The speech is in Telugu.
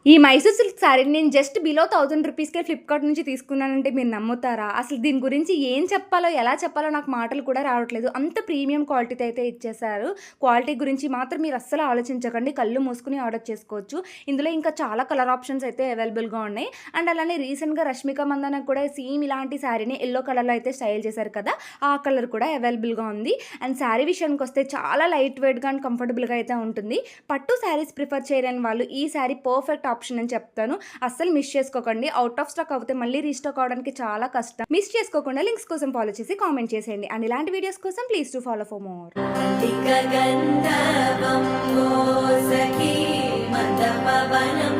ఈ మైసూర్ సిల్క్ శారీని నేను జస్ట్ బిలో 1000 రూపీస్కే ఫ్లిప్కార్ట్ నుంచి తీసుకున్నానంటే మీరు నమ్ముతారా? అసలు దీని గురించి ఏం చెప్పాలో, ఎలా చెప్పాలో నాకు మాటలు కూడా రావట్లేదు. అంత ప్రీమియం క్వాలిటీతో అయితే ఇచ్చేశారు. క్వాలిటీ గురించి మాత్రం మీరు అస్సలు ఆలోచించకండి. కళ్ళు మూసుకొని ఆర్డర్ చేసుకోవచ్చు. ఇందులో ఇంకా చాలా కలర్ ఆప్షన్స్ అయితే అవైలబుల్‌గా ఉన్నాయి. అండ్ అలానే రీసెంట్‌గా 'రష్మిక మందాన' కూడా సేమ్ ఇలాంటి శారీని యెల్లో కలర్‌లో అయితే స్టైల్ చేశారు కదా! ఆ కలర్ కూడా అవైలబుల్‌గా ఉంది. అండ్ శారీ విషయానికొస్తే చాలా లైట్ వెయిట్‌గా అండ్ కంఫర్టబుల్‌గా అయితే ఉంటుంది. పట్టు శారీస్ ప్రిఫర్ చేయలేని వాళ్ళు ఈ శారీ పర్ఫెక్ట్ ఆప్షన్ అని చెప్తాను. అస్సలు మిస్ చేసుకోకండి. ఔట్ ఆఫ్ స్టాక్ అవుతే మళ్ళీ రీస్టాక్ అవ్వడానికి చాలా కష్టం. మిస్ చేసుకోకుండా లింక్స్ కోసం ఫాలో చేసి కామెంట్ చేసేయండి. అండ్ ఇలాంటి వీడియోస్ కోసం please do follow for more. గంధర్వం ఓ సఖీ మందపవనం